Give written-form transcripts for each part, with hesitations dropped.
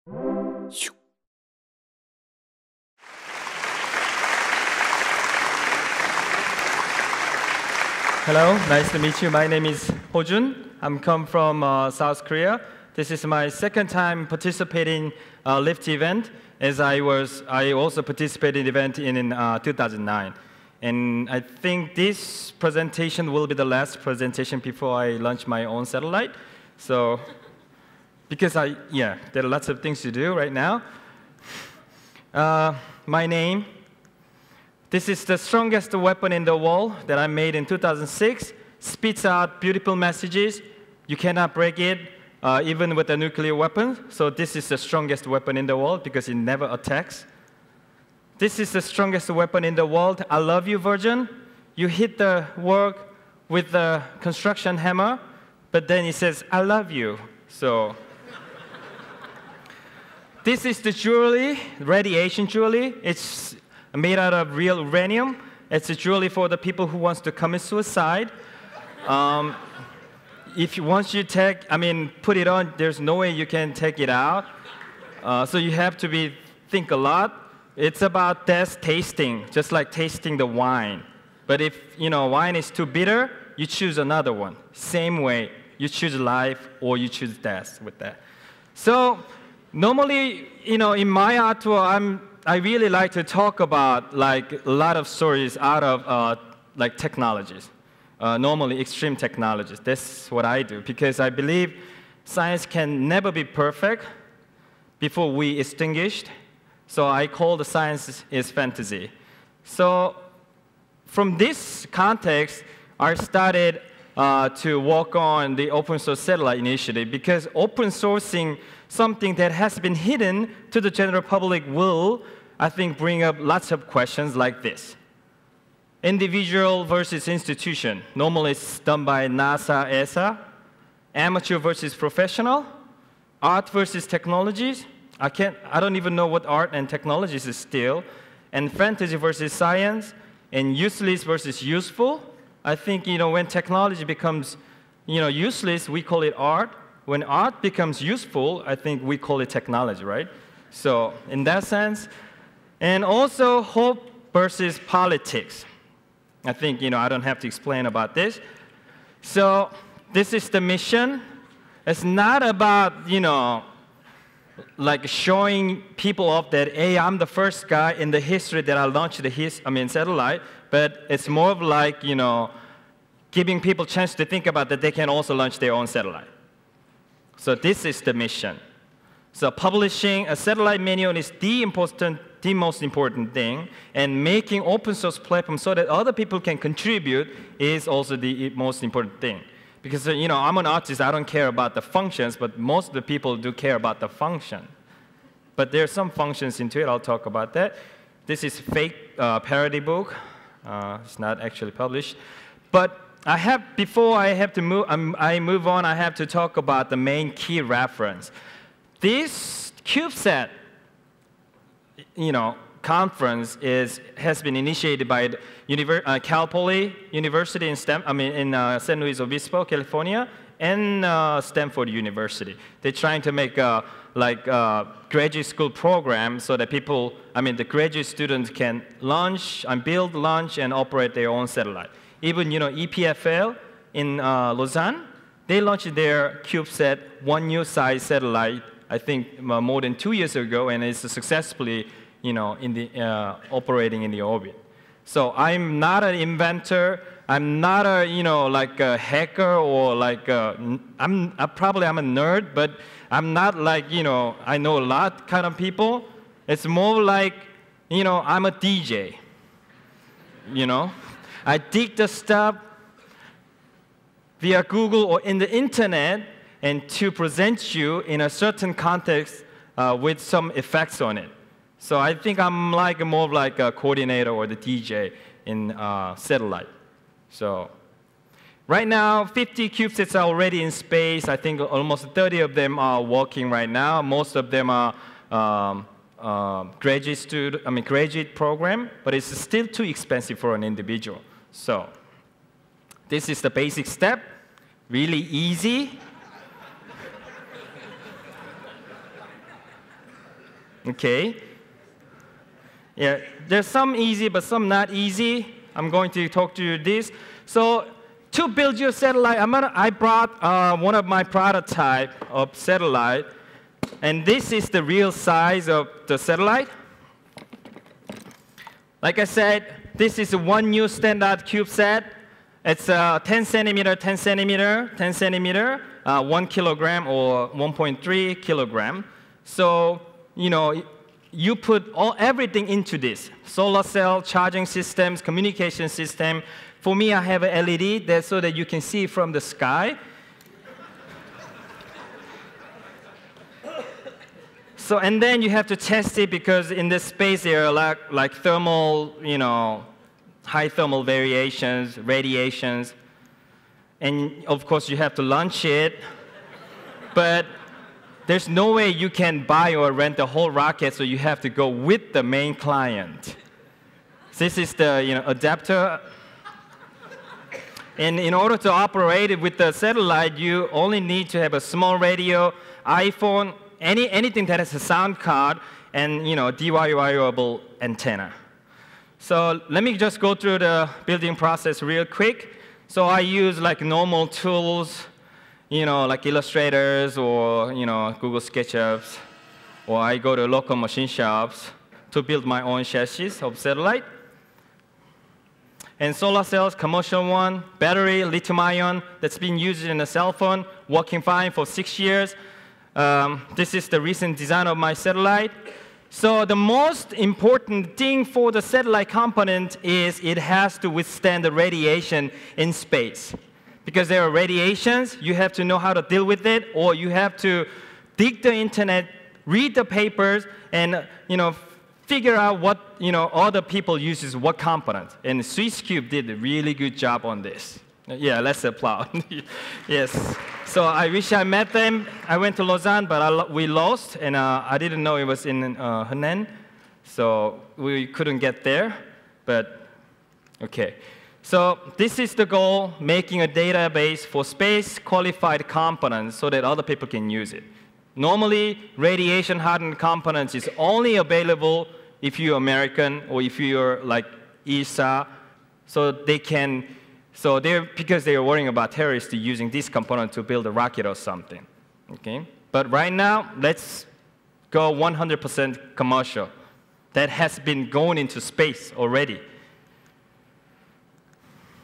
Hello, nice to meet you. My name is Hojun. I'm come from South Korea. This is my second time participating Lift event, as I also participated in the event in 2009. And I think this presentation will be the last presentation before I launch my own satellite. So, because there are lots of things to do right now. My name. This is the strongest weapon in the world that I made in 2006. Spits out beautiful messages. You cannot break it, even with a nuclear weapon. So this is the strongest weapon in the world because it never attacks. This is the strongest weapon in the world. I love you version. You hit the work with the construction hammer, but then it says, I love you. So this is the jewelry, radiation jewelry. It's made out of real uranium. It's a jewelry for the people who wants to commit suicide. Once you put it on, there's no way you can take it out. So you have to think a lot. It's about tasting, just like tasting the wine. But if wine is too bitter, you choose another one. Same way, you choose life or you choose death with that. So normally, in my art tour, I really like to talk about a lot of stories out of technologies, normally extreme technologies. That's what I do because I believe science can never be perfect before we extinguished. So I call the science is fantasy. So from this context, I started to work on the open source satellite initiative because open sourcing something that has been hidden to the general public will, I think, bring up lots of questions like this. Individual versus institution. Normally it's done by NASA, ESA. Amateur versus professional. Art versus technologies. I don't even know what art and technologies is still. And fantasy versus science. And useless versus useful. I think, when technology becomes, useless, we call it art. When art becomes useful, I think we call it technology, right? So in that sense, and also hope versus politics. I think, I don't have to explain about this. So this is the mission. It's not about, showing people off that, hey, I'm the first guy in the history that I launched the satellite, but it's more of giving people a chance to think about that they can also launch their own satellite. So this is the mission. So publishing a satellite manual is the most important thing, and making open source platform so that other people can contribute is also the most important thing. Because I'm an artist, I don't care about the functions, but most of the people do care about the function. But there are some functions into it, I'll talk about that. This is fake parody book. It's not actually published. But before I move on, I have to talk about the main key reference. This CubeSat, conference has been initiated by Cal Poly University in San Luis Obispo, California, and Stanford University. They're trying to make a graduate school program so that the graduate students can build, launch, and operate their own satellite. Even, EPFL in Lausanne, they launched their CubeSat 1U size satellite, I think more than 2 years ago, and it's successfully, operating in the orbit. So I'm not an inventor. I'm not a, a hacker or I'm a nerd, but I'm not I know a lot kind of people. It's more I'm a DJ. I dig the stuff via Google or in the internet and to present you in a certain context with some effects on it. So I think I'm more like a coordinator or the DJ in satellite. So right now, 50 CubeSats are already in space. I think almost 30 of them are working right now. Most of them are graduate program, but it's still too expensive for an individual. So this is the basic step, really easy. Okay. Yeah, there's some easy, but some not easy. I'm going to talk to you this. So to build your satellite, I brought one of my prototype of satellite, and this is the real size of the satellite. Like I said, this is one new standard CubeSat. It's 10 centimeter, 10 centimeter, 10 centimeter, 1 kilogram or 1.3 kilogram. So, you put everything into this. Solar cell, charging systems, communication system. For me, I have an LED there so that you can see from the sky. So, and then you have to test it because in this space there are like thermal, high thermal variations, radiations. And of course, you have to launch it. But there's no way you can buy or rent the whole rocket, so you have to go with the main client. This is the adapter. And in order to operate it with the satellite, you only need to have a small radio, iPhone, anything that has a sound card, and DWI-able antenna. So let me just go through the building process real quick. So I use like normal tools, like illustrators or Google SketchUps, or I go to local machine shops to build my own chassis of satellite. And solar cells, commercial one, battery, lithium-ion, that's been used in a cell phone, working fine for 6 years. This is the recent design of my satellite. So the most important thing for the satellite component is it has to withstand the radiation in space. Because there are radiations, you have to know how to deal with it, or you have to dig the internet, read the papers, and figure out what other people uses what component. And SwissCube did a really good job on this. Yeah, let's applaud. Yes. So I wish I met them. I went to Lausanne, but we lost, and I didn't know it was in Henan, so we couldn't get there. But okay. So this is the goal: making a database for space-qualified components so that other people can use it. Normally, radiation-hardened components is only available if you're American or if you're like ESA, so they can. So because they're worrying about terrorists using this component to build a rocket or something. Okay? But right now, let's go 100% commercial. That has been going into space already.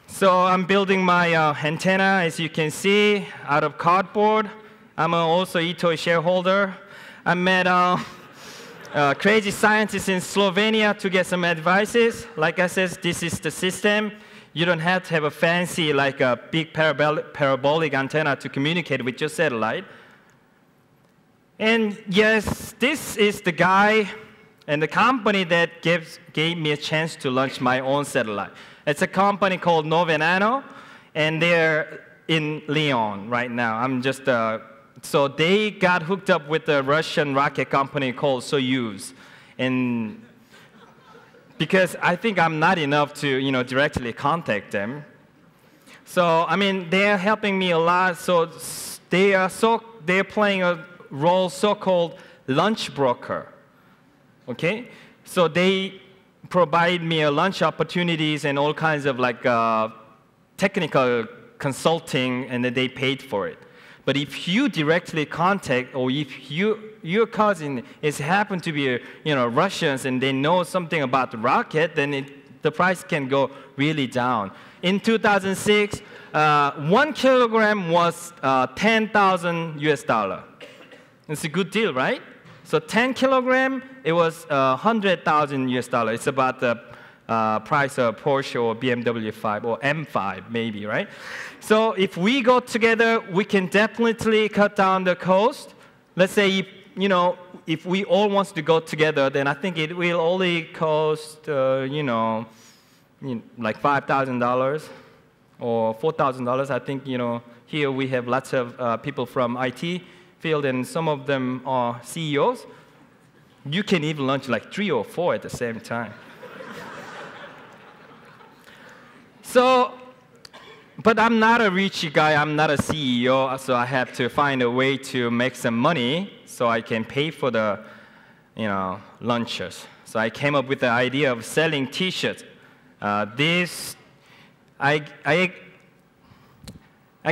So I'm building my antenna, as you can see, out of cardboard. I'm also Itoy shareholder. I met crazy scientists in Slovenia to get some advices. Like I said, this is the system. You don't have to have a fancy, like a big parabolic antenna to communicate with your satellite. And yes, this is the guy and the company that gave me a chance to launch my own satellite. It's a company called Novenano, and they're in Lyon right now. So they got hooked up with a Russian rocket company called Soyuz. And because I think I'm not enough to directly contact them. So they're helping me a lot. So they're playing a role so-called launch broker. Okay, so they provide me lunch opportunities and all kinds of technical consulting, and then they paid for it. But if you directly contact, or if your cousin happen to be Russians and they know something about the rocket, then the price can go really down. In 2006, 1 kilogram was 10,000 US dollar. It's a good deal, right? So 10 kilogram, it was 100,000 US dollar. It's about the price of Porsche or BMW 5 or M5 maybe, right? So if we go together, we can definitely cut down the cost. Let's say if we all want to go together, then I think it will only cost like $5,000 or $4,000. I think here we have lots of people from IT field, and some of them are CEOs. You can even launch like 3 or 4 at the same time. So, but I'm not a rich guy, I'm not a CEO, so I have to find a way to make some money so I can pay for the launchers. So I came up with the idea of selling T-shirts. I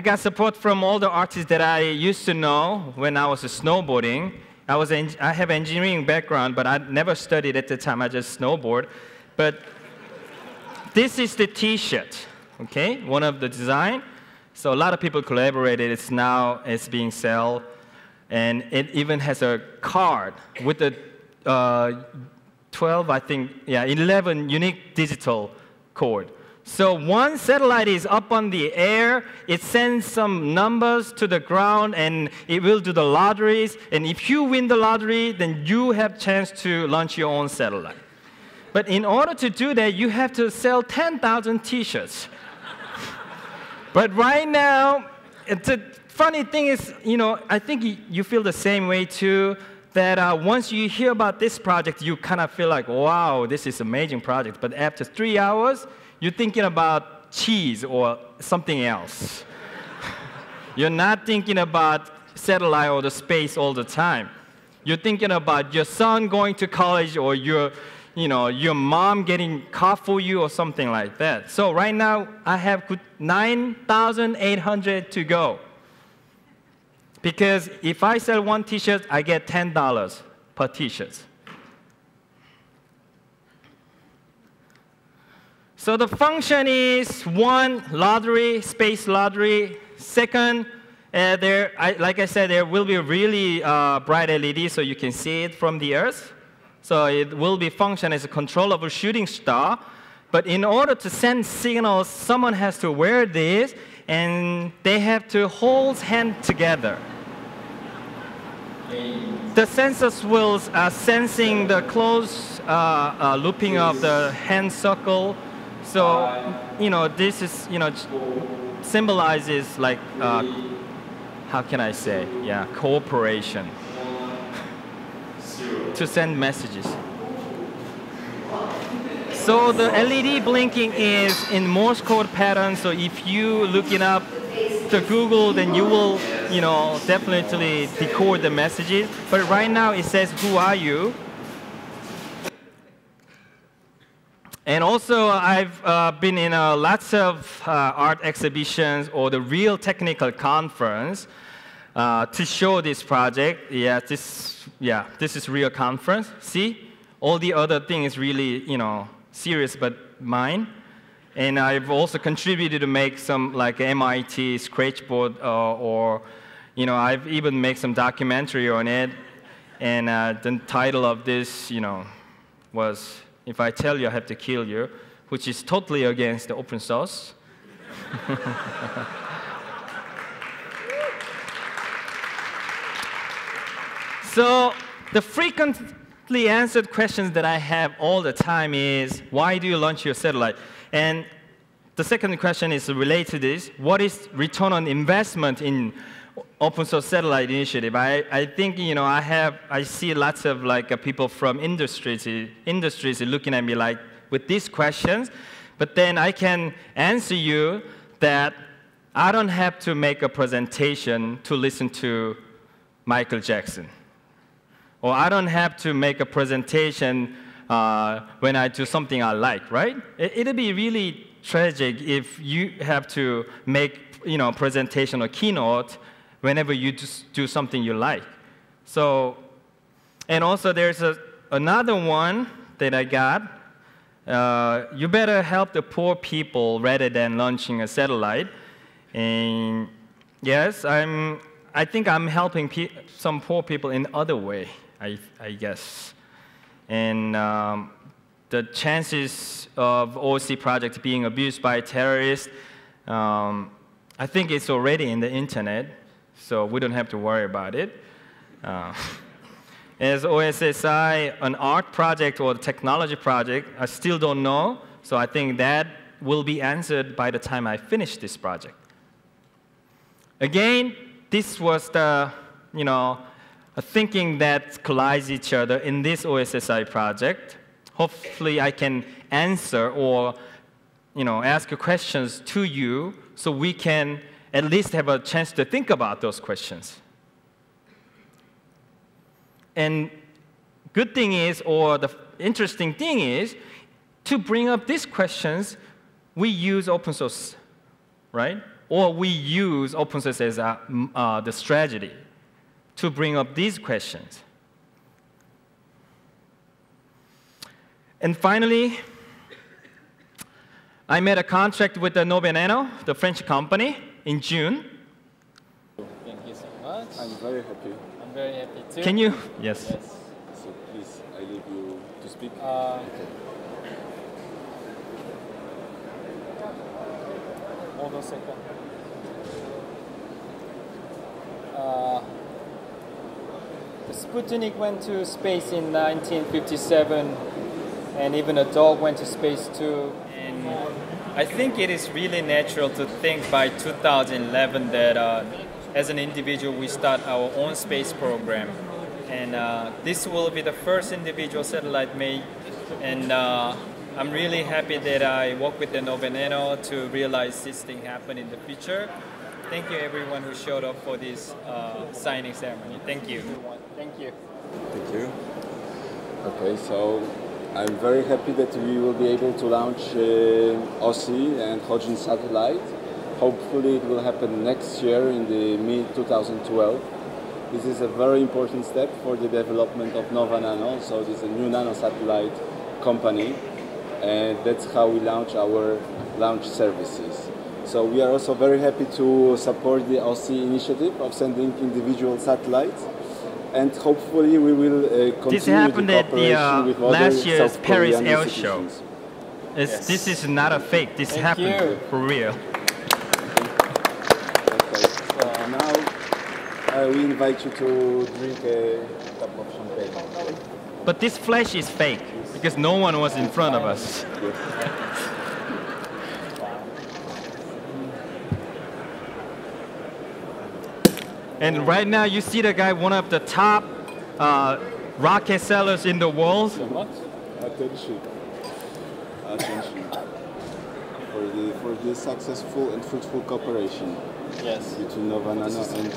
got support from all the artists that I used to know when I was snowboarding. I have engineering background, but I never studied at the time. I just snowboard. But this is the T-shirt, okay? One of the design. So a lot of people collaborated. It's being sold, and it even has a card with the 11 unique digital code. So one satellite is up on the air, it sends some numbers to the ground, and it will do the lotteries. And if you win the lottery, then you have chance to launch your own satellite. But in order to do that, you have to sell 10,000 T-shirts. But right now, the funny thing is, I think you feel the same way too, that once you hear about this project, you kind of feel like, wow, this is an amazing project. But after 3 hours, you're thinking about cheese or something else. You're not thinking about satellite or the space all the time. You're thinking about your son going to college or your mom getting car for you or something like that. So right now, I have 9,800 to go. Because if I sell one T-shirt, I get $10 per T-shirt. So the function is one, lottery, space lottery. Second, like I said, there will be a really bright LED so you can see it from the Earth. So it will be function as a control of a shooting star. But in order to send signals, someone has to wear this, and they have to hold hands together. The sensors will sensing the close looping of the hand circle. So, this is, symbolizes like, how can I say? Yeah, cooperation to send messages. So the LED blinking is in Morse code pattern. So if you look it up to Google, then you will, definitely decode the messages. But right now it says, "Who are you?" And also, I've been in lots of art exhibitions or the real technical conference to show this project. This is real conference. See, all the other thing is really, serious, but mine. And I've also contributed to make some like MIT scratchboard, or I've even made some documentary on it. And the title of this, was "If I Tell You, I Have to Kill You," which is totally against the open source. So the frequently answered questions that I have all the time is, why do you launch your satellite? And the second question is related to this. What is return on investment in open source satellite initiative? I think, I see lots of people from industries looking at me like with these questions, but then I can answer you that I don't have to make a presentation to listen to Michael Jackson. Or I don't have to make a presentation when I do something I like, right? It'll be really tragic if you have to make, presentation or keynote whenever you just do something you like. So, and also there's another one that I got. You better help the poor people rather than launching a satellite. And yes, I think I'm helping some poor people in other way, I guess. And the chances of OC project being abused by terrorists, I think it's already in the internet, so we don't have to worry about it. As OSSI, an art project or a technology project, I still don't know, so I think that will be answered by the time I finish this project. Again, this was the, thinking that collides each other in this OSSI project. Hopefully I can answer or ask questions to you so we can at least have a chance to think about those questions. And good thing is, or the interesting thing is, to bring up these questions, we use open source, right? Or we use open source as the strategy to bring up these questions. And finally, I made a contract with the Nove Nano, the French company, in June. Thank you so much. I'm very happy. I'm very happy too. Can you? Yes. So please, I leave you to speak. Hold on a second. The Sputnik went to space in 1957, and even a dog went to space too. And I think it is really natural to think by 2011 that as an individual we start our own space program. And this will be the first individual satellite made. And I'm really happy that I work with the Nove Nano to realize this thing happen in the future. Thank you everyone who showed up for this signing ceremony. Thank you. Thank you. Thank you. Okay, so I'm very happy that we will be able to launch OSI and Hojun satellite. Hopefully it will happen next year in the mid-2012. This is a very important step for the development of Nova Nano, so this is a new nano satellite company, and that's how we launch our launch services. So we are also very happy to support the OSI initiative of sending individual satellites, and hopefully we will continue This happened the at cooperation with the other last year's South Paris Korean Air Show. institutions. Yes. This is not a fake. This Thank happened you. for real. Okay, so now we invite you to drink a cup of champagne. But this flash is fake because no one was in front of us. And right now you see the guy, one of the top rocket sellers in the world. So much. Attention. Attention. For this successful and fruitful cooperation Yes. between Nova Nano and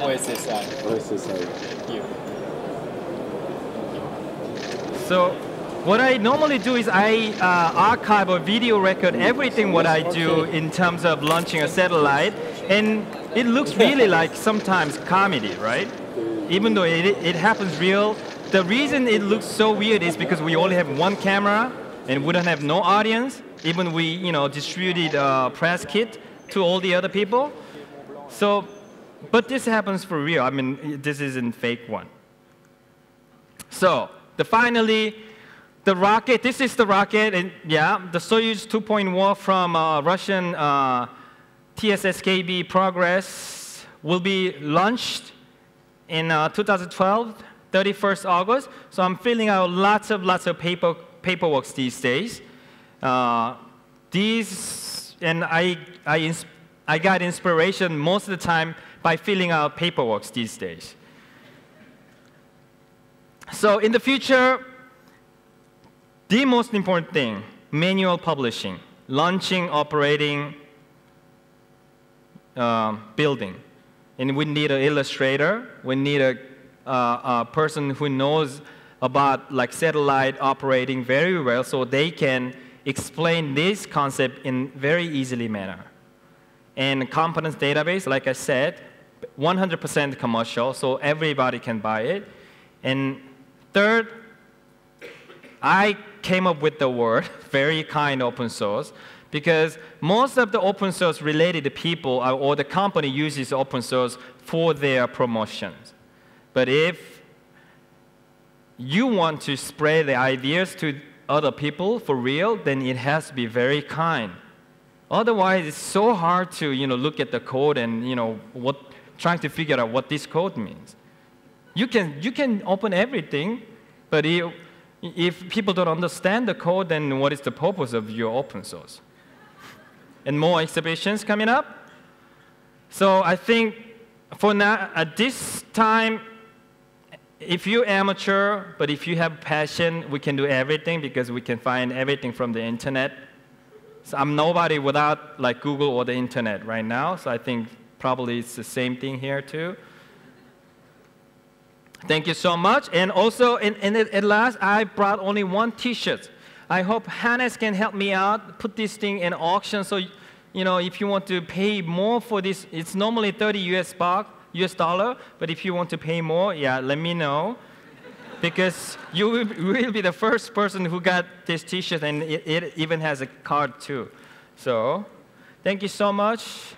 OSSI. OSSI. Thank you. So what I normally do is I archive or video record everything what I do in terms of launching a satellite, and it looks really like sometimes comedy, right? Even though it happens real. The reason it looks so weird is because we only have one camera and we don't have no audience. Even we, distributed a press kit to all the other people. So, but this happens for real. I mean, this isn't fake one. So, finally, the rocket. This is the rocket, and yeah, the Soyuz 2.1 from Russian TSSKB Progress will be launched in 2012, 31st August. So I'm filling out lots of paperwork these days. And I got inspiration most of the time by filling out paperwork these days. So in the future, the most important thing, manual publishing, launching, operating, building. And we need an illustrator. We need a person who knows about like satellite operating very well, so they can explain this concept in very easily manner. And competence database, like I said, 100% commercial, so everybody can buy it. And third, I came up with the word very kind open source, because most of the open source related people or the company uses open source for their promotions. But if you want to spread the ideas to other people for real, then it has to be very kind. Otherwise, it's so hard to look at the code and trying to figure out what this code means. You can open everything, but if people don't understand the code, then what is the purpose of your open source? And more exhibitions coming up. So I think for now, at this time, if you're amateur, but if you have passion, we can do everything because we can find everything from the internet. So I'm nobody without like Google or the internet right now, so I think probably it's the same thing here too. Thank you so much. And also, at last, I brought only one T-shirt. I hope Hannes can help me out, put this thing in auction. So, you know, if you want to pay more for this, it's normally 30 US dollar. But if you want to pay more, yeah, let me know. Because you will be the first person who got this T-shirt, and it even has a card too. So, thank you so much.